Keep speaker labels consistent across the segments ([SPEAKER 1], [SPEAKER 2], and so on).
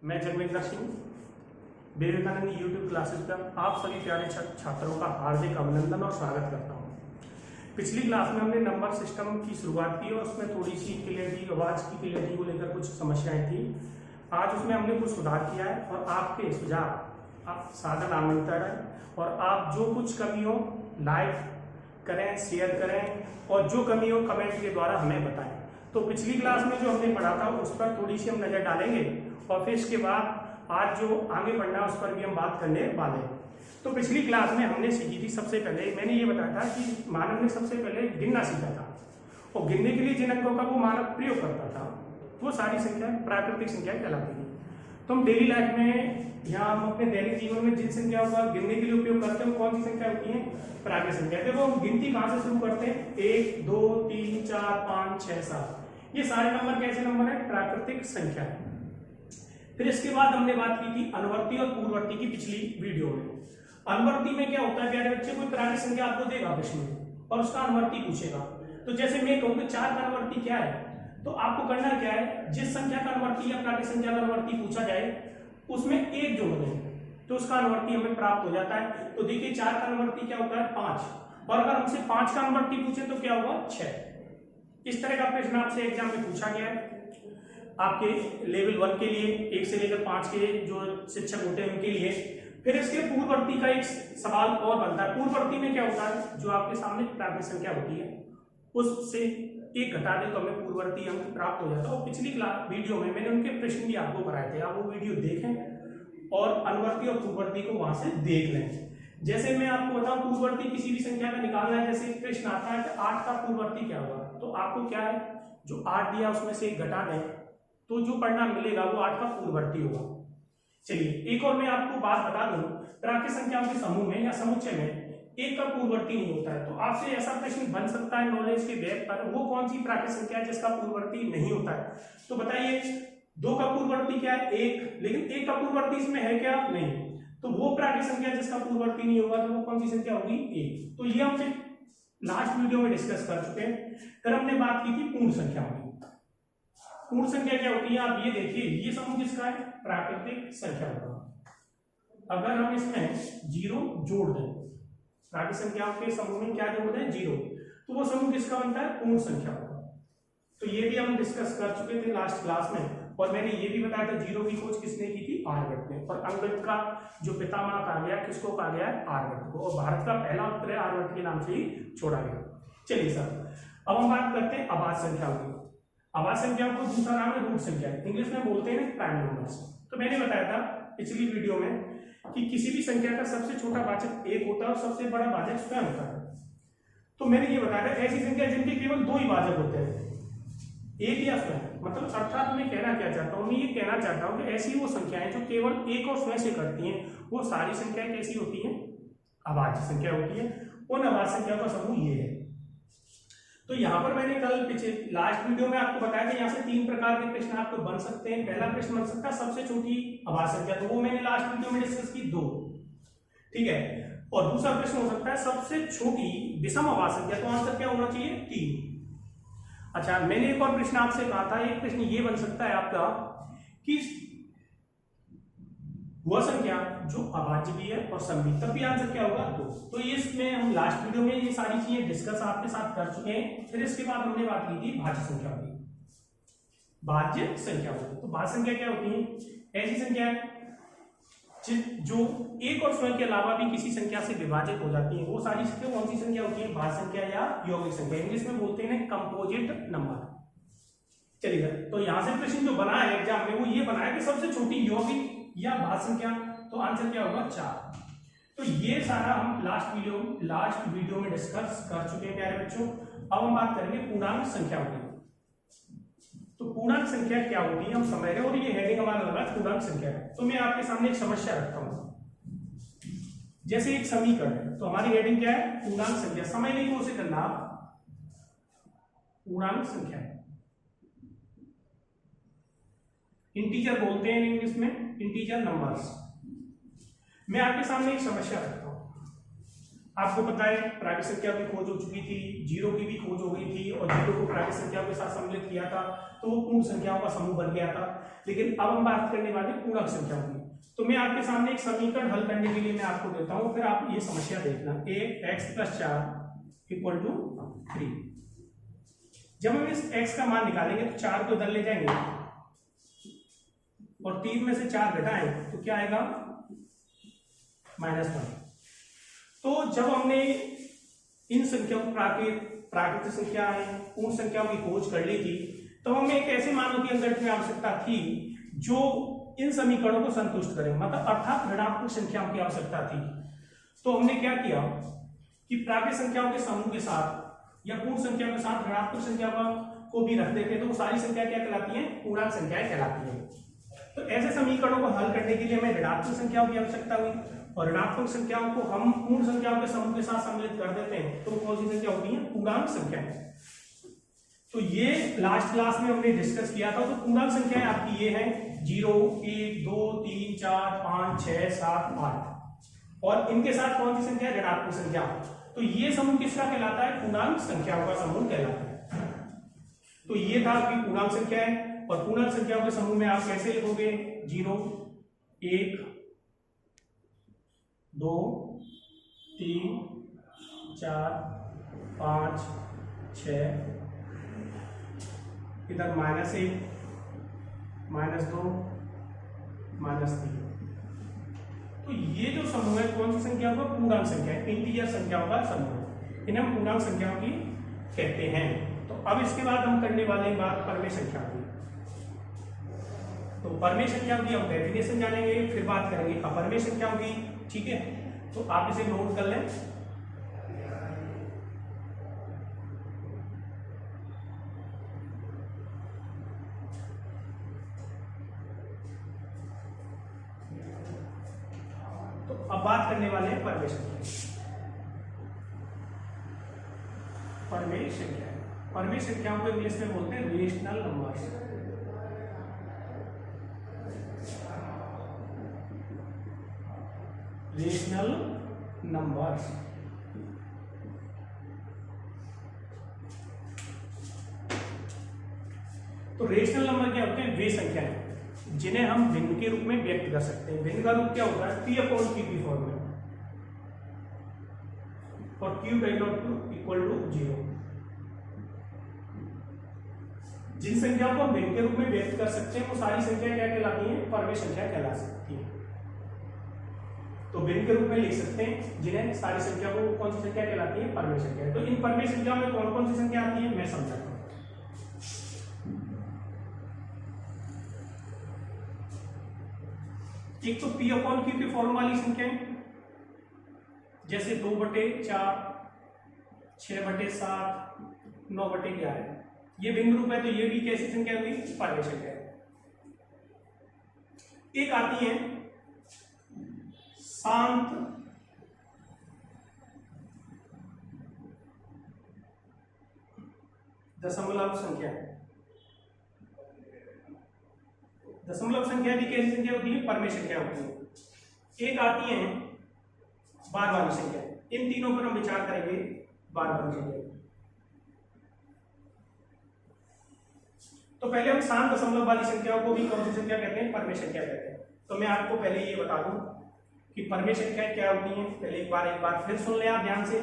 [SPEAKER 1] मैं Jagvinder Singh Vivekananda YouTube classes पर आप सभी प्यारे छात्रों का हार्दिक अभिनंदन और स्वागत करता हूं। पिछली क्लास में हमने नंबर सिस्टम की शुरुआत की और उसमें थोड़ी सी क्लियरिटी, आवाज की क्लियरिटी को लेकर कुछ समस्याएं थी। आज उसमें हमने कुछ सुधार किया है और आपके सुझाव आप सादर आमंत्रण है और आप जो कुछ कमी हो लाइक करें, शेयर करें और जो कमी हो कमेंट के द्वारा हमें बताएं। तो पिछली क्लास में जो हमने पढ़ा था उस पर थोड़ी सी हम नजर डालेंगे और फिर इसके बाद आज जो आगे बढ़ना है उस पर भी हम बात करने वाले हैं। तो पिछली क्लास में हमने सीखी थी, सबसे पहले मैंने ये बताया था कि मानव ने सबसे पहले गिनना सीखा था और गिनने के लिए जिन अंकों का वो मानव प्रयोग करता था वो सारी संख्या प्राकृतिक संख्या कहलाती थी। तो हम डेली लाइफ में यहाँ हम अपने दैनिक जीवन में जिन संख्याओं का गिनने के लिए उपयोग करते हैं कौन सी संख्या होती है? प्राकृतिक संख्या। देखो हम गिनती कहाँ से शुरू करते हैं? 1 2 3 4 5 6 7, ये सारे नंबर कैसे नंबर है? प्राकृतिक संख्या है। फिर इसके बाद हमने बात की थी अनुवर्ती और पूर्ववर्ती की पिछली वीडियो में। अनुवर्ती में क्या होता है प्यारे बच्चे? कोई प्राकृतिक संख्या आपको देगा प्रश्न में और उसका अनुवर्ती पूछेगा। तो जैसे मैं कहूँगा 4 का अनुवर्ती क्या है, तो आपको करना क्या है, जिस संख्या का अनुवर्ती या प्राकृतिक संख्या का अनुवर्ती पूछा जाए उसमें 1 जोड़ दें तो उसका अनुवर्ती हमें प्राप्त हो जाता है। तो देखिए 4 का अनुवर्ती क्या होता है? 5, और अगर हमसे 5 का अनुवर्ती पूछे तो क्या होगा? 6। इस तरह का प्रश्न आपसे एग्जाम में पूछा गया है आपके लेवल 1 के लिए, 1 से लेकर 5 के जो शिक्षक होते हैं उनके लिए। फिर इसके पूर्ववर्ती का एक सवाल और बनता है। पूर्ववर्ती में क्या होता है? जो आपके सामने प्राकृतिक संख्या होती है उससे 1 घटा दे तो हमें पूर्ववर्ती अंक प्राप्त हो जाता है। और पिछली वीडियो में मैंने उनके प्रश्न भी आपको कराए थे, आप वो वीडियो देखें और अनुवर्ती और पूर्ववर्ती को वहां से देख लें। जैसे मैं आपको बताऊं पूर्ववर्ती किसी भी संख्या का निकालना है, जैसे प्रश्न आता है कि 8 का पूर्ववर्ती क्या होगा, तो आपको क्या है, जो 8 दिया उसमें से 1 घटा दें तो जो परिणाम मिलेगा वो 8 का पूर्ववर्ती होगा। चलिए एक और मैं आपको बात बता दूं, प्राकृतिक संख्याओं के समूह में या समुच्चय में 1 का पूर्ववर्ती नहीं होता है। तो आपसे ऐसा प्रश्न बन सकता है नॉलेज के बेस पर, वो कौन सी प्राकृतिक संख्या है जिसका पूर्ववर्ती नहीं होता है? तो बताइए 2 का पूर्ववर्ती क्या है? 1, लेकिन 1 का पूर्ववर्ती इसमें है क्या? नहीं। तो वो प्राकृतिक संख्या जिसका पूर्ववर्ती नहीं होगा तो वो कौन सी संख्या होगी? 1। तो ये हमने लास्ट वीडियो में डिस्कस कर चुके हैं। फिर हमने बात की थी पूर्ण संख्या की। पूर्ण संख्या क्या होती है? आप ये देखिए, ये समूह किसका है? प्राकृतिक संख्या का। अगर हम इसमें 0 जोड़ दें, प्राकृतिक संख्याओं के समूह में क्या जोड़ दें? 0, तो वो समूह किसका बनता है? पूर्ण संख्या का। तो ये भी हम डिस्कस कर चुके थे लास्ट क्लास में और मैंने ये भी बताया था 0 की खोज किसने की थी? आर्यभट्ट ने। और अंकगणित का जो पितामह कहा गया किसको कहा गया है? आर्यभट्ट को। और भारत का पहला उत्तर आर्यभट्ट के नाम से ही छोड़ा गया। चलिए सर, अब हम बात करते हैं आभाज्य संख्याओं की। आभाज्य संख्याओं को दूसरा नाम है रूट संख्या, इंग्लिश में बोलते हैं प्राइम नंबर्स। तो मैंने बताया था पिछली वीडियो में कि किसी भी संख्या का सबसे छोटा भाजक 1 होता है और सबसे बड़ा भाजक स्वयं होता है। तो मैंने ये बताया था ऐसी संख्या जिनके केवल 2 ही भाजक होते हैं, 1 या स्वयं। मतलब अर्थात मैं कहना क्या चाहता हूँ, मैं ये कहना चाहता हूँ कि ऐसी वो संख्याएं जो केवल 1 और स्वयं से करती हैं वो सारी संख्याएं कैसी होती हैं? अभाज्य संख्या होती है। उन अभाज्य संख्या का समूह ये है। तो यहाँ पर मैंने कल पीछे लास्ट वीडियो में आपको बताया था यहाँ से 3 प्रकार के प्रश्न आपको बन सकते हैं। पहला प्रश्न बन सकता है सबसे छोटी अभाज्य संख्या, तो वो मैंने लास्ट वीडियो में डिस्कस की 2, ठीक है। और दूसरा प्रश्न हो सकता है सबसे छोटी विषम अभाज्य संख्या, तो आंसर क्या होना चाहिए? 3। अच्छा, मैंने एक और प्रश्न आपसे कहा था, एक प्रश्न ये बन सकता है आपका कि वह संख्या जो अभाज्य भी है और सम भी, तब भी आंसर क्या होगा? 2। तो ये इसमें हम लास्ट वीडियो में ये सारी चीजें डिस्कस आपके साथ कर चुके हैं। फिर इसके बाद हमने बात की थी भाज्य संख्या की। भाज्य संख्या, तो भाज्य संख्या क्या होती है? ऐसी संख्या जो 1 और स्वयं के अलावा भी किसी संख्या से विभाजित हो जाती है, वो सारी संख्या कौन सी संख्या होती है? भाज्य संख्या या यौगिक संख्या, इंग्लिश में बोलते हैं कंपोजिट नंबर। चलिए, तो यहां से प्रश्न जो बना है एग्जाम में वो ये बना है कि सबसे छोटी यौगिक या भाज्य संख्या, तो आंसर क्या होगा? 4। तो ये सारा हम लास्ट वीडियो में डिस्कस कर चुके हैं प्यारे बच्चों। अब हम बात करेंगे पूर्णांक संख्या की। तो पूर्णांक संख्या क्या होती है हम समझ रहे हैं और ये हेडिंग हमारा लगा पूर्णांक संख्या है। तो मैं आपके सामने एक समस्या रखता हूं, जैसे एक समीकरण है, तो हमारी हेडिंग क्या है? पूर्णांक संख्या। समझने की कोशिश करना, पूर्णांक संख्या इंटीजर बोलते हैं इंग्लिश में, इंटीजर नंबर्स। मैं आपके सामने एक समस्या रखता हूं। आपको पता है प्राकृत संख्या की खोज हो चुकी थी, जीरो की भी खोज हो गई थी और जीरो को प्राकृत संख्याओं के साथ सम्मिलित किया था तो वो पूर्ण संख्याओं का समूह बन गया था। लेकिन अब हम बात करने वाले पूर्णांक संख्याओं की। तो मैं आपके सामने एक समीकरण हल करने के लिए मैं आपको देता हूं, फिर आप ये समस्या देखना। x + 4 = 3। जब हम इस x का मान निकालेंगे तो 4 को इधर ले जाएंगे और 3 में से 4 घटाएं तो क्या आएगा, -1। तो जब हमने इन संख्याओं प्राकृतिक संख्याएं पूर्ण संख्याओं की खोज कर ली थी तो हमें एक ऐसे मानों की अंतर की आवश्यकता थी जो इन समीकरणों को संतुष्ट करें, मतलब अर्थात ऋणात्मक संख्याओं की आवश्यकता थी। तो हमने क्या किया कि प्राकृतिक संख्याओं के समूह के साथ या पूर्ण संख्याओं के साथ ऋणात्मक संख्या को भी रख देते तो वो सारी संख्या क्या कहलाती हैं, पूर्णांक संख्याएं कहलाती हैं। तो ऐसे समीकरणों को हल करने के लिए हमें ऋणात्मक संख्याओं की आवश्यकता हुई और ऋणात्मक संख्याओं को हम पूर्ण संख्याओं के समूह के साथ सम्मिलित कर देते हैं तो कौन सी संख्या होती है, पूर्णांक संख्याएं। तो ये लास्ट क्लास में हमने डिस्कस किया था। तो पूर्णांक संख्याएं आपकी ये हैं 0, 1, 2, 3, 4, 5, 6, 7, 8 और इनके साथ कौन सी संख्या, ऋणात्मक संख्या। तो ये समूह किसका कहलाता है, पूर्णांक संख्याओं का समूह कहलाता है। तो ये था आपकी पूर्णांक संख्या है और पूर्णांक संख्याओं के समूह में आप कैसे लिखोगे, 0, 1, 2, 3, 4, 5, 6, इधर -1, -2, -3। तो ये जो समूह है कौन सी संख्या का, पूर्णांक संख्या है, इंटीजर संख्याओं का समूह, इन्हें हम पूर्णांक संख्याओं की कहते हैं। तो अब इसके बाद हम करने वाले हैं बात परमेय संख्या की। तो परमेय संख्याओं की हम डेफिनेशन जानेंगे, फिर बात करेंगे अपरमेय संख्याओं की, ठीक है। तो आप इसे नोट कर लें। तो अब बात करने वाले हैं परमेय संख्या। परमेय संख्या, परमेय संख्याओं को इंग्लिश में बोलते हैं रेशनल नंबर्स। Rational numbers. तो रेशनल नंबर क्या होते हैं, वे संख्याएं जिन्हें हम भिन्न के रूप में व्यक्त कर सकते हैं। भिन्न का रूप क्या होता है, P/Q की फॉर्म में और Q = 0। जिन संख्याओं को हम भिन्न के रूप में व्यक्त कर सकते हैं वो सारी संख्या क्या कहलाती हैं, परमेय संख्या कहला सकती है। तो भिन्न के रूप में लिख सकते हैं जिन्हें सारी संख्या को कौन सी संख्या कहलाती है, परमेय संख्या। तो इन परमेय संख्याओं में कौन कौन सी संख्या आती है मैं समझाता हूं। एक तो P/Q की फॉर्म वाली संख्याएं जैसे 2/4, 6/7, 9/11, ये भिन्न रूप है तो ये भी कैसी संख्या हुई, परमेय संख्या है। एक आती है शांत दशमलव संख्या। दशमलव संख्या भी कैसी संख्या होती है, परमेय संख्या होती है। एक आती है बार वाली संख्या। इन तीनों पर हम विचार करेंगे। बार वाली संख्या तो पहले हम शांत दशमलव वाली संख्याओं को भी कौन सी संख्या कहते हैं, परमेय संख्या कहते हैं। तो मैं आपको पहले ये बता दूं कि परमेय संख्याएं क्या होती हैं। पहले एक बार फिर सुन लें आप ध्यान से।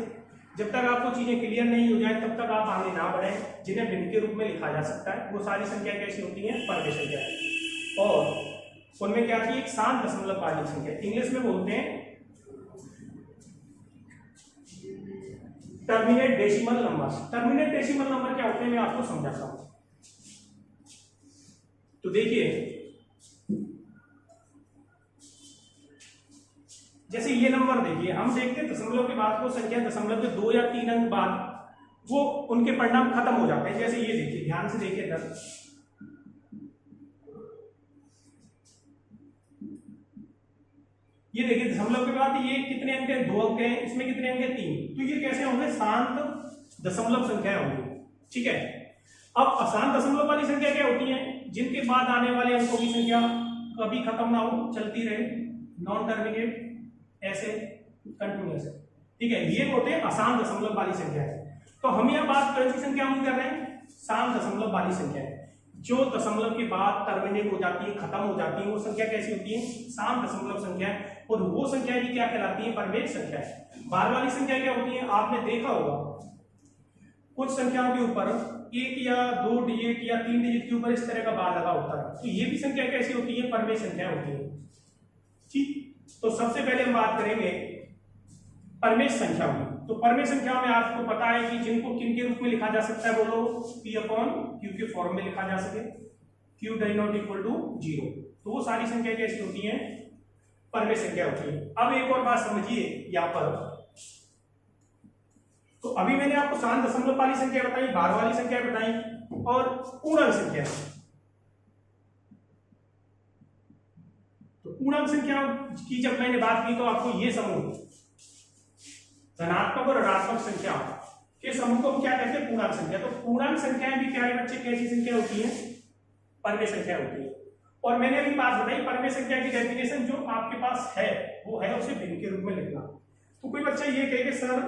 [SPEAKER 1] जब तक आपको चीजें क्लियर नहीं हो जाए तब तक आप आगे ना बढ़ें। जिन्हें भिन्न के रूप में लिखा जा सकता है वो सारी संख्या कैसी होती हैं, परमेय संख्या। और उनमें क्या थी, एक शांत दशमलव वाली संख्या, इंग्लिश में बोलते हैं terminate decimal numbers. Terminate decimal number क्या होते हैं मैं आपको समझाता हूं। तो देखिए जैसे ये नंबर देखिए, हम देखते हैं दशमलव के बाद को संख्या दशमलव के 2 या 3 अंक बाद वो उनके परिणाम खत्म हो जाते हैं। जैसे ये देखिए, ध्यान से देखिए इधर, ये देखिए दशमलव के बाद ये कितने अंक है, 2 अंक है, इसमें कितने अंक है, 3। तो ये कैसे होंगे, शांत दशमलव संख्या होंगी, ठीक है। अब अशांत दशमलव वाली संख्या क्या होती है, जिनके बाद आने वाले अंकों की संख्या कभी खत्म ना हो, चलती रहे, नॉन टर्मिनेट, ऐसे कंटिन्यूअस है। ठीक है, ये होते हैं आसान दशमलव वाली संख्या है। तो हम यहाँ बात कौन सी संख्या हम कर रहे हैं, आसान दशमलव वाली संख्या है। जो दशमलव के बाद टर्मिनेट हो जाती है, खत्म हो जाती है, वो संख्या कैसी होती है, आसान दशमलव संख्या है। और वो संख्या भी क्या कहलाती है, परवेश संख्या है। बार वाली संख्या क्या होती है, आपने देखा होगा कुछ संख्याओं के ऊपर 1 या 2 डिजिट या 3 डिजिट के ऊपर इस तरह का बार लगा होता है, तो ये भी संख्या कैसी होती है, परवेश संख्या होती है। ठीक, तो सबसे पहले हम बात करेंगे परमेश संख्या में। तो परमेश संख्या में आपको पता है कि जिनको किन के रूप में लिखा जा सकता है, बोलो P/Q के फॉर्म में लिखा जा सके, Q does not equal to 0। तो वो सारी संख्या कैसी होती हैं, परमेश संख्या होती है। अब एक और बात समझिए यहाँ पर, तो अभी मैंने आपको आसान दशमलव वाली संख्या बताई, भार वाली संख्या बताई और पूर्णांक संख्या। तो पूर्णांक संख्या की जब मैंने बात की तो आपको ये समूह धनात्मक और ऋणात्मक संख्या के समूह को हम क्या कहते हैं, पूर्णांक संख्या। तो पूर्णांक संख्याएं भी प्यारे बच्चे कैसी संख्या होती है, परमेय संख्या होती है। और मैंने अभी बात बताई परमेय संख्या की डेफिनेशन जो आपके पास है वो है उसे भिन्न के रूप में लिखना। तो कोई बच्चा ये कहे कि सर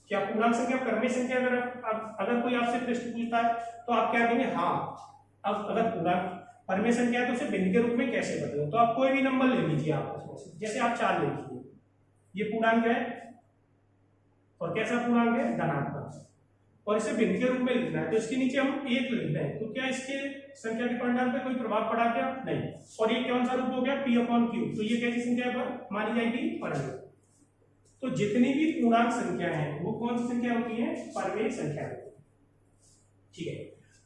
[SPEAKER 1] क्या पूर्णांक संख्या परमेय संख्या, अगर कोई आपसे प्रश्न पूछता है तो आप क्या कहेंगे, हाँ अब अगर पूर्णांक परमेय संख्या है तो उसे भिन्न के रूप में कैसे बदलें। तो आप कोई भी नंबर ले लीजिए, आप जैसे आप 4 ले लीजिए, ये पूर्णांक है और कैसा पूर्णांक है, धनात्मक, और इसे भिन्न के रूप में लिखना है। तो इसके नीचे हम 1 लिख रहे हैं, तो क्या इसके संख्या के परिणाम पे कोई प्रभाव पड़ा क्या, नहीं। और ये कौन सा रूप हो गया, P/Q। तो ये कैसी संख्या पर मानी जाएगी, परमेय। तो जितनी भी पूर्णांक संख्या है वो कौन सी संख्या होती है, परमेय संख्या होती है। ठीक है,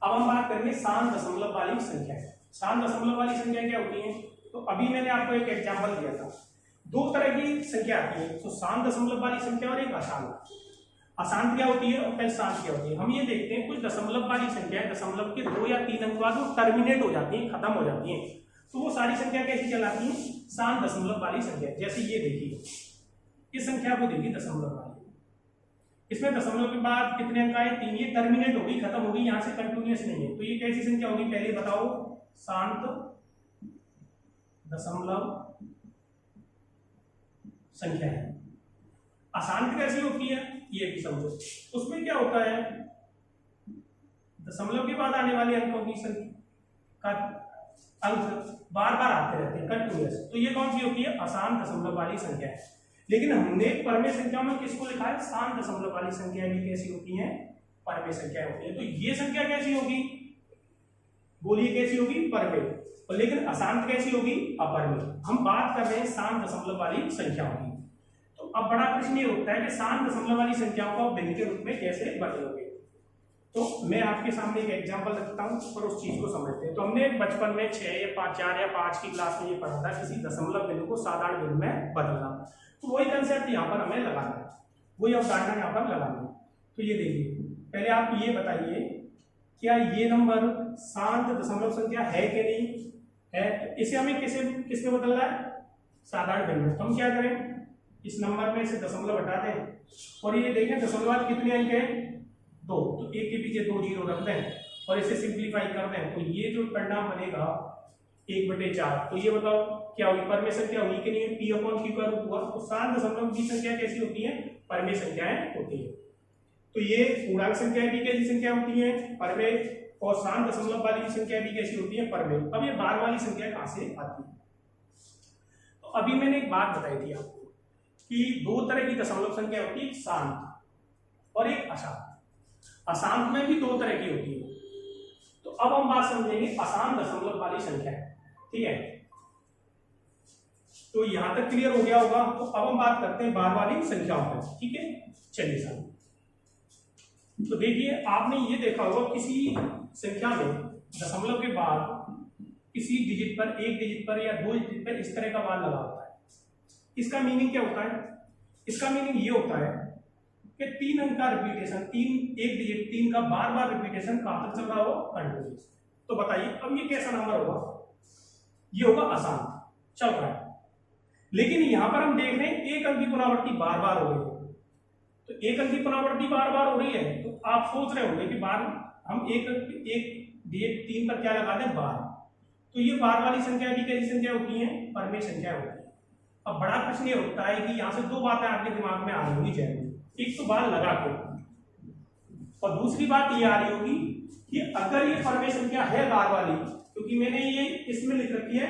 [SPEAKER 1] अब हम बात करेंगे आसान दशमलव वाली संख्या। आसान दशमलव वाली संख्या क्या होती है, तो अभी मैंने आपको एक एग्जाम्पल दिया था। 2 तरह की संख्या आती है, तो आसान दशमलव वाली संख्या और एक आसान। आसान क्या होती है और फिर आसान क्या होती है। हम ये देखते हैं कुछ दशमलव वाली संख्या दशमलव के 2 या 3 अंक बाद वो टर्मिनेट हो जाती है, खत्म हो जाती है, तो वो सारी संख्या कैसी कहलाती है, आसान दशमलव वाली संख्या। जैसे ये देखिए, इस संख्या को देखिए दशमलव वाली, इसमें दशमलव के बाद कितने अंक आए, 3, ये टर्मिनेट होगी, खत्म होगी, यहाँ से कंटिन्यूअस नहीं है। तो ये कैसी संख्या होगी, पहले बताओ, शांत दशमलव संख्या है। अशांत कैसी होती है ये भी समझो। उसमें क्या होता है, दशमलव के बाद आने वाले अंकों की संख्या का अंक बार बार आते रहते हैं कंटिन्यूअस, तो ये कौन सी होती है, आसान दशमलव वाली संख्या है। लेकिन हमने परमेय संख्या में किसको लिखा है, आसान दशमलव वाली संख्या भी कैसी होती है, परमेय संख्या होती है। तो ये संख्या कैसी होगी, बोलिए कैसी होगी, परमेय। लेकिन अशांत कैसी होगी, अपरमेय। हम बात कर रहे हैं आसान दशमलव वाली संख्याओं की। तो अब बड़ा प्रश्न ये उठता है कि आसान दशमलव वाली संख्याओं को भिन्न के रूप में कैसे बदलोगे। तो मैं आपके सामने एक एग्जांपल रखता हूं और उस चीज को समझते हैं। तो हमने बचपन में 4 या 5 की क्लास में ये पढ़ा था, किसी दशमलव बिंदु को साधारण बिंदु में बदलना। तो वही कंसेप्ट यहाँ पर हमें लगाना है, वही अवधारणा यहाँ पर लगानी है। तो ये देखिए, पहले आप ये बताइए क्या ये नंबर शांत दशमलव संख्या है कि नहीं है। तो इसे हमें किसमें बदलना है, साधारण बिंदु में। तो हम क्या करें, इस नंबर में से दशमलव हटा दें और ये देखें दशमलव कितने अंक है, 2, तो 1 के पीछे 2 जीरो रख दें और इसे सिंप्लीफाई कर दें। तो ये जो परिणाम बनेगा 1/4, तो ये बताओ क्या हुई, परमेय संख्या हुई कि नहीं, P/Q का रूप हुआ। तो आसान दशमलव की संख्या कैसी होती है, परमेय संख्याएं होती है। तो ये पूर्णांक संख्याएं भी कैसी संख्या होती है, परमेय, और आसान दशमलव वाली संख्या भी कैसी होती है, परमेय। अब ये बार वाली संख्या कहां से आती है। तो अभी मैंने एक बात बताई थी आपको कि 2 तरह की दशमलव संख्या होती है, एक शांत और एक अशांत। अशांत में भी 2 तरह की होती है। तो अब हम बात समझेंगे आसान दशमलव वाली संख्या, ठीक है। तो यहां तक क्लियर हो गया होगा। तो अब हम बात करते हैं बार वाली संख्याओं पर, ठीक है। चलिए सर, तो देखिए आपने ये देखा होगा किसी संख्या में दशमलव के बाद किसी डिजिट पर, 1 डिजिट पर या 2 डिजिट पर इस तरह का मान लगा होता है। इसका मीनिंग क्या होता है, इसका मीनिंग ये होता है कि 3 अंक का रिपीटेशन, 1 डिजिट 3 का बार बार रिपीटेशन कहां तक चल रहा हो, कंटिन्यूअस। तो बताइए अब ये कैसा नंबर होगा, ये होगा आसान, चल रहा है। लेकिन यहां पर हम देख रहे हैं 1 अंक की पुनरावृत्ति बार बार हो रही है। तो 1 अंक की पुनरावृत्ति बार बार हो रही है, तो आप सोच रहे होंगे कि बार हम एक डिजिट 3 पर क्या लगा दें, बार। तो ये बार वाली संख्या भी कैसी संख्या होती है, परमेय संख्या होती है। अब बड़ा प्रश्न ये होता है कि यहाँ से दो बातें आपके दिमाग में आ रही होगी जहन में, एक तो बार लगा के, और दूसरी बात ये आ रही होगी कि अगर ये परमेय संख्या है बार वाली, क्योंकि मैंने ये इसमें लिख रखी है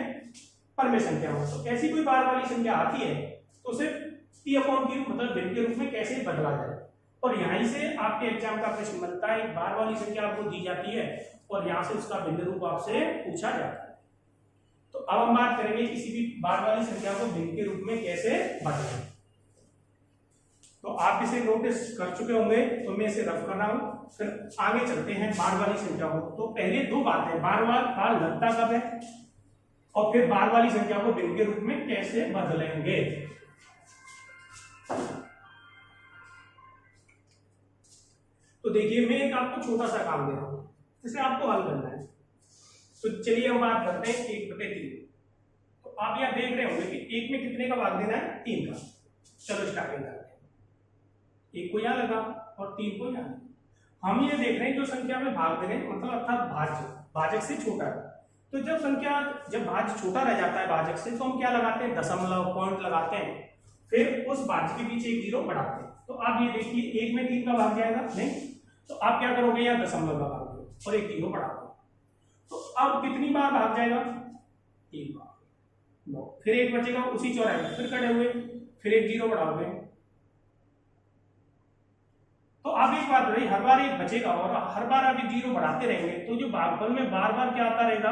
[SPEAKER 1] परमेय संख्या, तो ऐसी कोई बार वाली संख्या आती है तो उसे p अपॉन q मतलब भिन्न के रूप में कैसे बदला जाए। और यहीं से आपके एग्जाम का प्रश्न बनता है, एक बार वाली संख्या आपको दी जाती है और यहाँ से उसका भिन्न रूप आपसे पूछा जाता है। तो अब हम बात करेंगे किसी भी बार वाली संख्या को भिन्न के रूप में कैसे बदलें। तो आप इसे नोटिस कर चुके होंगे, तो मैं इसे रफ कर रहा हूं, फिर आगे चलते हैं बार वाली संख्या को। तो पहले दो बातें, बार लगता कब है और फिर बार वाली संख्या को भिन्न के रूप में कैसे बदलेंगे। तो देखिए मैं एक आपको छोटा सा काम दे रहा हूं, जिसे आपको हल करना है। तो चलिए हम बात करते हैं 1/3। तो आप यहां देख रहे होंगे कि एक में कितने का भाग देना है, 3 का। चलो स्टार्टिंग करते हैं, एक को यहां लगा और 3 को यहां। हम ये देख रहे हैं जो संख्या में भाग दे रहे हैं मतलब अर्थात भाजक से छोटा है। तो जब भाज्य छोटा रह जाता है भाजक से, तो हम क्या लगाते हैं, दशमलव पॉइंट लगाते हैं, फिर उस भाज्य के पीछे एक 0 बढ़ाते हैं। तो आप ये देखिए एक में 3 का भाग जाएगा नहीं, तो आप क्या करोगे, यहाँ दशमलव लगा दोगे और एक 0 बढ़ा दो। तो अब कितनी बार भाग जाएगा, 3 बार, 9, फिर एक बचेगा उसी चौराहे, फिर खड़े हुए, फिर एक 0 बढ़ाओगे। तो आप एक बात बताइए, हर बार एक बचेगा और हर बार आप एक 0 बढ़ाते रहेंगे, तो जो भागफल में बार बार क्या आता रहेगा,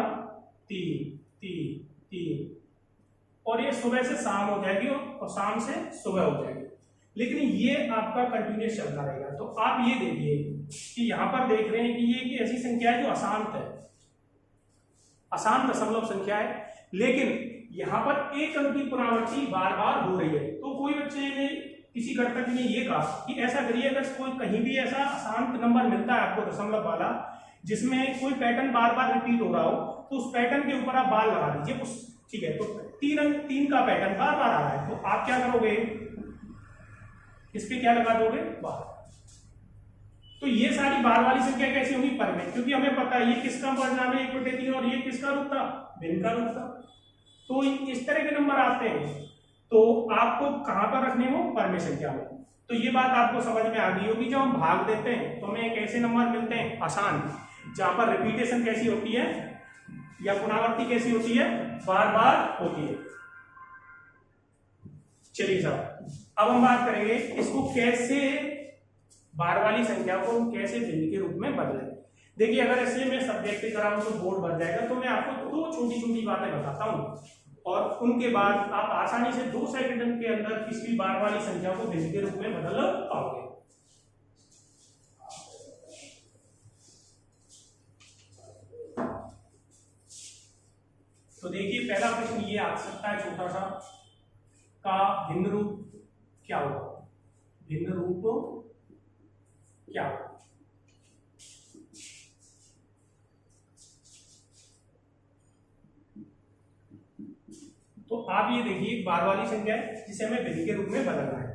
[SPEAKER 1] 3 3 3, और ये सुबह से शाम हो जाएगी और शाम से सुबह हो जाएगी, लेकिन ये आपका कंटिन्यूस चलता रहेगा। तो आप ये देखिए कि यहाँ पर देख रहे हैं कि ये एक ऐसी संख्या है जो अशांत है, अशांत दशमलव संख्या है, लेकिन यहाँ पर एक अंक की पुनरावृत्ति बार बार हो रही है। तो कोई बच्चे ने किसी गणितज्ञ ने ये कहा कि ऐसा करिए, अगर कोई कहीं भी ऐसा अशांत नंबर मिलता है आपको दशमलव वाला, जिसमें कोई पैटर्न बार बार रिपीट हो रहा हो, तो उस पैटर्न के ऊपर आप बार लगा दीजिए। ठीक है, तो 3 का पैटर्न बार बार आ रहा है, तो आप क्या करोगे, इस पे क्या लगा दोगे, बार। तो ये सारी बार वाली संख्या कैसी होगी, परमेय, क्योंकि हमें पता है ये किसका परिणाम है, 1/3, और ये किसका रूप था, भिन्न का रूप था। तो इस तरह के नंबर आते हैं, तो आपको कहां पर रखने हो, परमेय संख्या में। तो ये बात आपको समझ में आ गई होगी। जब हम भाग देते हैं तो हमें एक ऐसे नंबर मिलते हैं आसान, जहां पर रिपीटेशन कैसी होती है या पुनरावृत्ति कैसी होती है, बार बार होती है। चलिए साहब, अब हम बात करेंगे इसको कैसे, बार वाली संख्या को कैसे भिन्न के रूप में बदलें। देखिए अगर ऐसे मैं सब्जेक्ट कराऊं तो बोर्ड भर जाएगा, तो मैं आपको 2 छोटी छोटी बातें बताता हूं और उनके बाद आप आसानी से 2 सेकंड के अंदर किसी भी बार वाली संख्या को भिन्न के रूप में बदल पाओगे। तो देखिए पहला प्रश्न ये आ सकता है छोटा सा, का भिन्न रूप क्या होगा, भिन्न रूप क्या होगा। तो आप ये देखिए बार वाली संख्या है जिसे हमें भिन्न के रूप में बदलना है।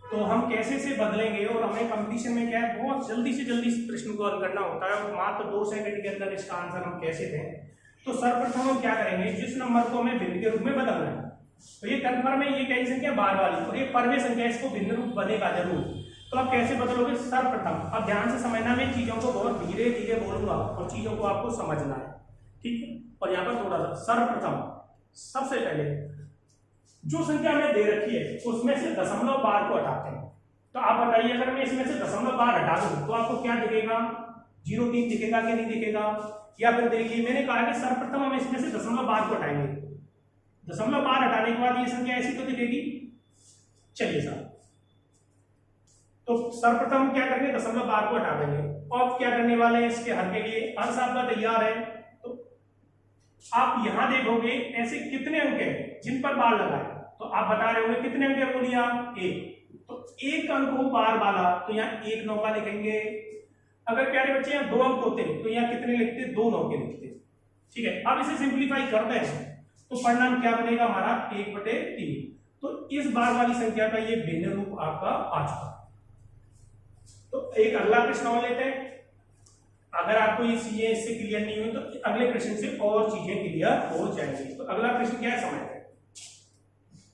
[SPEAKER 1] तो हम कैसे से बदलेंगे, और हमें कंपटीशन में क्या है, बहुत जल्दी से जल्दी इस प्रश्न को हल करना होता है और मात्र 2 सेकंड के अंदर इसका आंसर हम कैसे दें। तो सर्वप्रथम हम क्या करेंगे, जिस नंबर को हमें भिन्न के रूप में बदलना है, तो ये कन्फर्म है, ये कैसी संख्या, बार वाली, और ये परमेय संख्या, इसको भिन्न रूप बनेगा जरूर। तो आप कैसे बदलोगे, सर्वप्रथम, अब ध्यान से समझना, मैं चीजों को बहुत धीरे धीरे बोलूंगा और चीजों को आपको समझना है, ठीक है। और यहाँ पर थोड़ा सा, सर्वप्रथम सबसे पहले जो संख्या हमें दे रखी है उसमें से दशमलव बार को हटाते हैं। तो आप बताइए, अगर मैं इसमें से दशमलव बार हटा दूं तो आपको क्या दिखेगा, 0.3 दिखेगा कि नहीं दिखेगा। या फिर देखिए मैंने कहा कि सर्वप्रथम हम इसमें से दशमलव बार को हटाएंगे, दशमलव बार हटाने के बाद ये संख्या ऐसी तो दिखेगी। चलिए साहब, तो सर्वप्रथम क्या करेंगे, दशमलव बार को हटा देंगे, और क्या करने वाले हैं, इसके हल के लिए अंश आपका तैयार है। तो आप यहां देखोगे ऐसे कितने अंक हैं जिन पर बार लगाए, तो आप बता रहे होंगे कितने अंक है, बोलिए आप, 1। तो 1 अंक हो बार वाला, तो यहाँ 1 नौका लिखेंगे। अगर प्यारे बच्चे यहाँ 2 अंक होते तो यहाँ कितने लिखते, 2 नौके लिखते, ठीक है। अब इसे सिंप्लीफाई करते हैं तो परिणाम क्या बनेगा हमारा, 1/3। तो इस बार वाली संख्या का ये भिन्न रूप आपका आ चुका। तो एक अगला प्रश्न और लेते हैं। अगर आपको ये चीजें इससे क्लियर नहीं हुई तो अगले प्रश्न से और चीजें क्लियर हो जाएंगी। तो अगला प्रश्न क्या है, समझते हैं।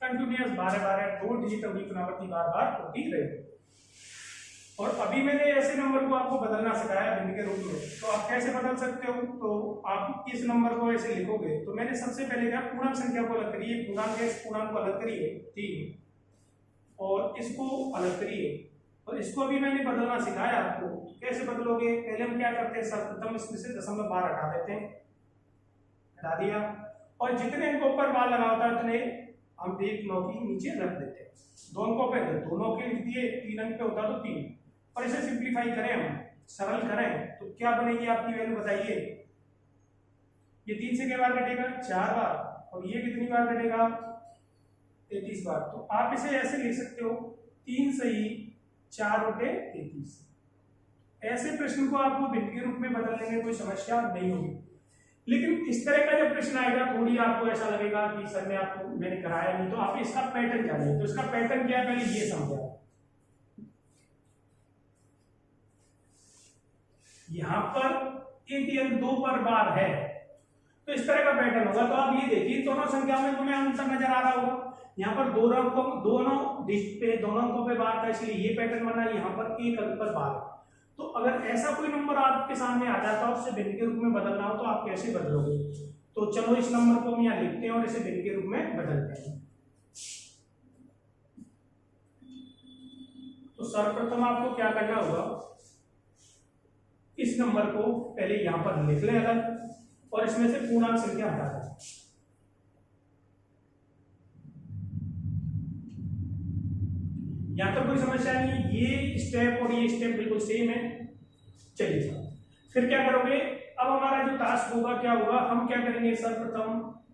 [SPEAKER 1] कंटिन्यूअस 12 2 डिजिट अवधि पुनरावृत्ति बार बार होती रहेगी। और अभी मैंने ऐसे नंबर को आपको बदलना सिखाया भिन्न के रूप में, तो आप कैसे बदल सकते हो? तो आप इस नंबर को ऐसे लिखोगे, तो मैंने सबसे पहले क्या पूर्णांक संख्या को अलग करिए, पूर्णांक है, पूर्णांक को अलग करिए, ठीक, और इसको अलग करिए, और इसको भी मैंने बदलना सिखाया आपको। कैसे बदलोगे? पहले हम क्या करते हैं, सर्वप्रथम इसमें से 0.12 हटा देते हैं, हटा दिया, और जितने अंकों पर बार लगा होता है उतने हम एक 9 की नीचे रख देते हैं। 2 अंकों पे 2 नौ के लिख दिए, 3 अंक पे होता तो 3, और इसे सिंप्लीफाई करें, हम सरल करें तो क्या बनेगी आपकी वैल्यू बताइए? ये 3 से क्या बार कटेगा? 4 बार, और ये कितनी बार कटेगा? 33 बार। तो आप इसे ऐसे लिख सकते हो 3 सही 4 बटे 33। ऐसे प्रश्न को आपको भिन्न के रूप में बदलने में कोई समस्या नहीं होगी। लेकिन इस तरह का जब प्रश्न आएगा थोड़ी आपको ऐसा लगेगा कि सर ने आपको मैंने कराया नहीं, तो आप इसका पैटर्न जानिए। तो इसका पैटर्न क्या है पहले ये समझो। यहां पर एक या 2 पर बार है, तो इस तरह का पैटर्न होगा। तो आप ये देखिए दोनों संख्याओं में तुम्हें अंतर नजर आ रहा होगा। यहाँ पर दोनों डिजिट पे, दोनों अंकों पे बार था, इसलिए ये पैटर्न बना। यहाँ पर एक अंक पर बार। तो अगर ऐसा कोई नंबर आपके सामने आ जाता है, उससे भिन्न के रूप में बदलना हो, तो आप कैसे बदलोगे? तो चलो इस नंबर को हम यहाँ लिखते हैं और इसे भिन्न के रूप में बदलते हैं। तो सर्वप्रथम आपको क्या करना होगा, इस नंबर को पहले यहां पर लिख लें अलग, और इसमें से पूर्णांक संख्या हटा दें। यहां पर कोई समस्या नहीं, ये स्टेप और ये स्टेप बिल्कुल सेम है। चलिए साहब, फिर क्या करोगे? अब हमारा जो टास्क होगा क्या होगा, हम क्या करेंगे? सर्वप्रथम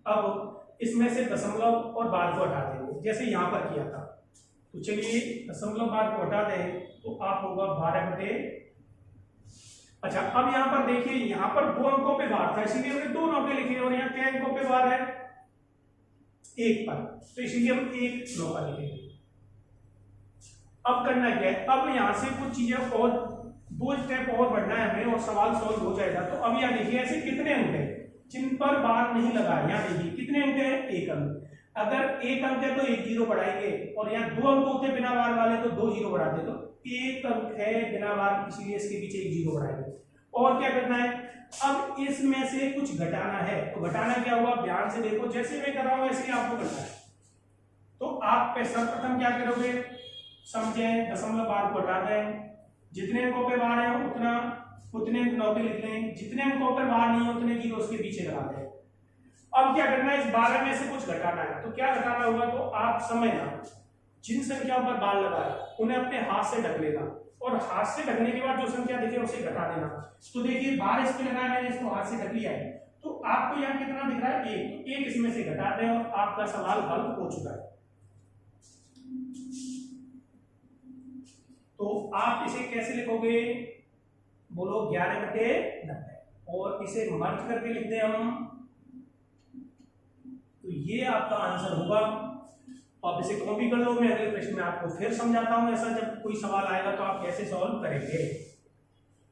[SPEAKER 1] अब इसमें से दशमलव और बार को हटा देंगे, जैसे यहां पर किया था। तो चलिए दशमलव बार को हटा दें, तो आप होगा 12 बटे। अच्छा, अब यहां पर देखिए, यहां पर 2 अंकों पे बार था, इसीलिए हमने 2 नौके लिखे, और यहाँ कितने अंकों पे बार है? 1 पर, तो इसीलिए हम 1 नौका लिखेंगे। अब करना क्या है? अब यहां से कुछ चीजें और 2 स्टेप और बढ़ना है हमें, और सवाल सॉल्व हो जाएगा। तो अब यहाँ देखिए ऐसे कितने अंक है जिन पर बार नहीं लगा? यहाँ देखिए कितने अंक है? 1 अंक। अगर 1 अंक है तो 1 जीरो बढ़ाएंगे, और यहाँ 2 अंक होते बिना बार वाले तो 2 जीरो बढ़ाते। तो 1 अंक है बिना बार, इसलिए इसके पीछे 1 जीरो बढ़ाएंगे। और क्या करना है? अब इसमें से कुछ घटाना है। तो घटाना क्या हुआ? ध्यान से देखो, जैसे मैं कर रहा हूं वैसे ही आपको करना है। तो आप सर्वप्रथम क्या करोगे? समझे, दशमलव बार को हटा दें, जितने अंकों पे बार है उतने नौके लिख लें, जितने अंकों पर बार नहीं है उतने जीरो उसके पीछे लगा दें। अब क्या करना है? इस 12 में से कुछ घटाना है। तो क्या घटाना होगा? तो आप समझना, जिन संख्याओं पर बार लगा है उन्हें अपने हाथ से ढक लेना, और हाथ से ढकने के बाद जो संख्या दिखे उसे घटा देना। तो देखिए बार इस पे लगाया, मैंने इसको हाथ से ढक लिया है, तो आपको यहाँ कितना दिख रहा है? 1। तो 1 इसमें से घटा दें, और आपका सवाल हल हो चुका है। तो आप इसे कैसे लिखोगे? बोलो 11 बटे 90, और इसे मर्ज करके लिख दें हम, तो ये आपका आंसर होगा। आप इसे कॉपी कर लो, मैं अगले प्रश्न में आपको फिर समझाता हूं। ऐसा जब कोई सवाल आएगा तो आप कैसे सॉल्व करेंगे।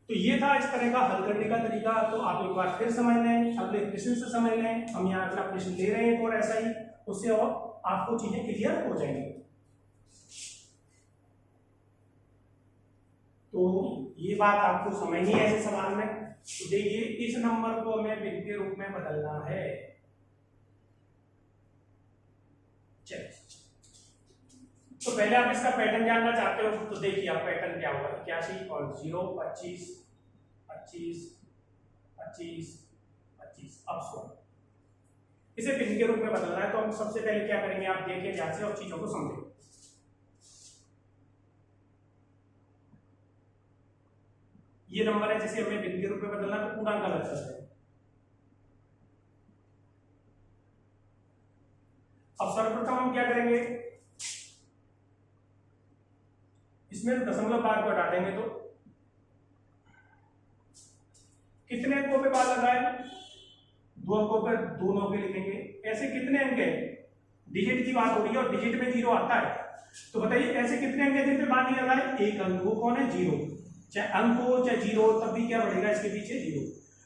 [SPEAKER 1] तो ये था इस तरह का हल करने का तरीका। तो आप एक बार फिर समझ लें, अगले प्रश्न से समझ लें। हम यहाँ अगला प्रश्न ले रहे हैं और ऐसा ही, उससे और आपको चीजें क्लियर हो जाएंगी। तो ये बात आपको समझनी है इस सवाल में। तो देखिए इस नंबर को हमें भिन्न के रूप में बदलना है। चलिए, तो पहले आप इसका पैटर्न जानना चाहते हो, तो देखिए आप पैटर्न क्या होगा। 81 और 0, 25 25 25 25। अब सुनो, इसे भिन्न के रूप में बदलना है। तो हम सबसे पहले क्या करेंगे, आप देखिए ध्यान से और चीजों को समझें। ये नंबर है जिसे हमें भिन्न के रूप में बदलना है, तो पूर्णांक अलग करते हैं। अब सर्वप्रथम हम क्या करेंगे, इसमें दशमलव बार को हटा देंगे। तो कितने अंकों पे बार लगा है? 2 अंकों पर 2 नौके लिखेंगे। ऐसे कितने अंक है? डिजिट की बात हो रही है और डिजिट में 0 आता है। तो बताइए ऐसे कितने अंक है जिन पे बार नहीं लगा है? 1 अंक। वो कौन है? 0। चाहे अंक हो चाहे 0, तब भी क्या बढ़ेगा इसके पीछे? 0।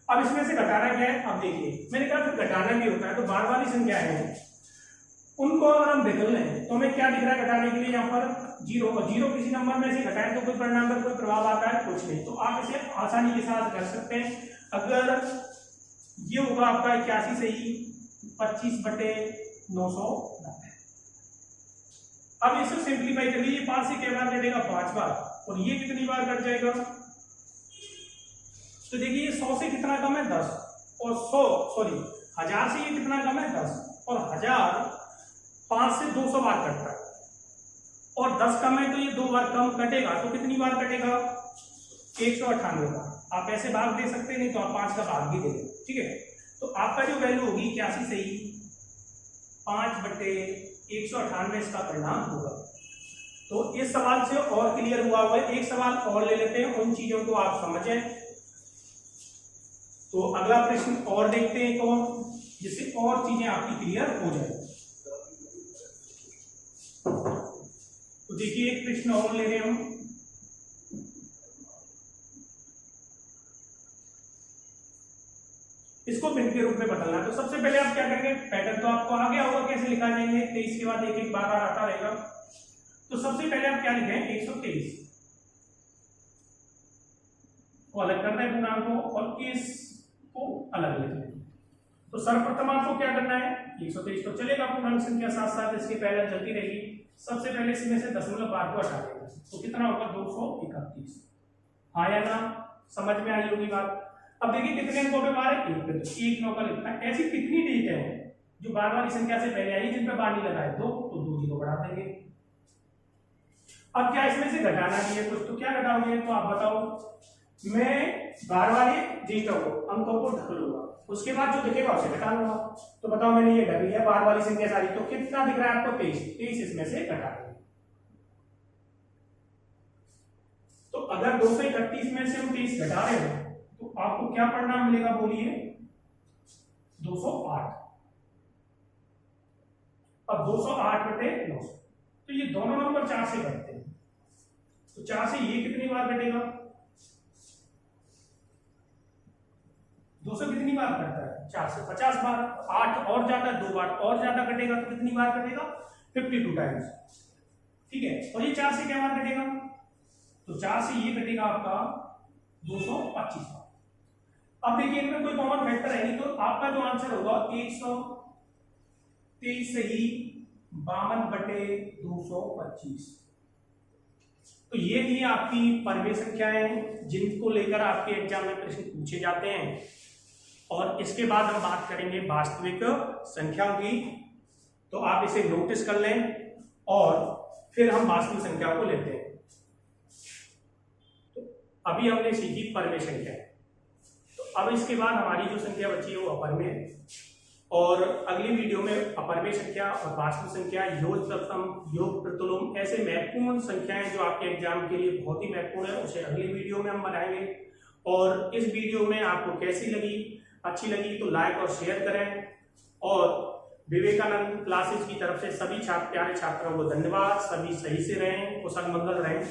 [SPEAKER 1] अब इसमें से घटाना क्या है? अब देखिए मैंने कहा फिर घटाना भी होता है, तो बार वाली संख्या है, उनको अगर हम बदल लें तो हमें क्या दिख रहा है घटाने के लिए, यहाँ पर 0, और 0 किसी नंबर में से घटाएं तो कोई परिणाम पर कोई प्रभाव आता है, कुछ नहीं। तो आप इसे आसानी के साथ कर सकते हैं। अगर ये होगा आपका 81 सही 25/990। अब इसे सिंप्लीफाई कर लीजिए, 5 से क्या बार कटेगा, 5 बार, और ये कितनी बार कट जाएगा, तो देखिए 100 से कितना कम है, 10, और 1000 से ये कितना कम है, 10, और 1000 5 से 200 बार कटता है, और 10 कम है तो ये 2 बार कम कटेगा, तो कितनी बार कटेगा, 198 बार। आप ऐसे भाग दे सकते हैं, नहीं तो आप 5 का भाग भी देंगे, ठीक है। तो आपका जो वैल्यू होगी 81 सही 5/198 इसका परिणाम होगा। तो इस सवाल से और क्लियर हुआ है। एक सवाल और ले लेते हैं, उन चीजों को आप समझें। तो अगला प्रश्न और देखते हैं तो जिससे और चीजें आपकी क्लियर हो जाए। तो देखिए एक प्रश्न और ले रहे हैं हम। इसको भिन्न के रूप में बदलना है। तो सबसे पहले आप क्या करेंगे, पैटर्न तो आपको आ गया होगा कैसे लिखा जाएंगे, 23 के बाद एक एक बार आता रहेगा। तो सबसे पहले आप क्या लिखें, 123 को अलग करना है पूर्णांक को, और इसको अलग लिख लें। तो सर्वप्रथम आपको क्या करना है, 123 तो चलेगा पूर्णांक संख्या, साथ साथ इसके पहले चलती रहेगी। सबसे पहले इसमें से 0.5 को हटा देंगे, तो कितना होगा, 231। आया ना, समझ में आई होगी बात। अब देखिए कितने अंकों पे बार है, एक 9 का लिखना है। ऐसी कितनी डिजिट है जो बार वाली संख्या से पहले आई जिन पे बार नहीं लगा है, 2, तो 2 0 बढ़ा देंगे। अब क्या इसमें से घटाना भी है कुछ, तो क्या घटाओगे, तो आप बताओ। मैं बार वाले डिजिटों को, अंकों को ढक लूंगा, उसके बाद जो दिखेगा उसे घटा लूंगा। तो बताओ मैंने ये ढक लिया बार वाली संख्या सारी, तो कितना दिख रहा है आपको, 23 इसमें से घटा देंगे। तो अगर 231 में से हम 23 घटा रहे हैं तो आपको क्या परिणाम मिलेगा, बोलिए, 208। अब 208/900, तो ये दोनों नंबर 4 से कटते हैं, तो 4 से ये कितनी बार कटेगा, 200 कितनी बार कटता है, 4 से 50 बार। 8 और ज्यादा, 2 बार और ज्यादा कटेगा, तो कितनी बार कटेगा, 52 टाइम्स, ठीक है। और ये 4 से क्या बार कटेगा, तो 4 से ये कटेगा आपका 225 बार। अब देखिए इनमें कोई कॉमन फैक्टर है नहीं, तो आपका जो आंसर होगा 123 सही 52/225। तो ये थी आपकी परिमेय संख्याएं जिनको लेकर आपके एग्जाम में प्रश्न पूछे जाते हैं। और इसके बाद हम बात करेंगे वास्तविक संख्याओं की। तो आप इसे नोटिस कर लें और फिर हम वास्तविक संख्याओं को लेते हैं। तो अभी हमने सीखी परिमेय संख्या, तो अब इसके बाद हमारी जो संख्या बची है वो अपरिमेय है। और अगली वीडियो में अपरिमेय संख्या और वास्तविक संख्या, योग तत्सम, योग प्रतिलोम, ऐसे महत्वपूर्ण संख्याएं जो आपके एग्जाम के लिए बहुत ही महत्वपूर्ण है, उसे अगली वीडियो में हम बनाएंगे। और इस वीडियो में आपको कैसी लगी, अच्छी लगी तो लाइक और शेयर करें। और विवेकानंद क्लासेस की तरफ से सभी प्यारे छात्रों को धन्यवाद। सभी सही से रहें, कुशल मंगल रहें।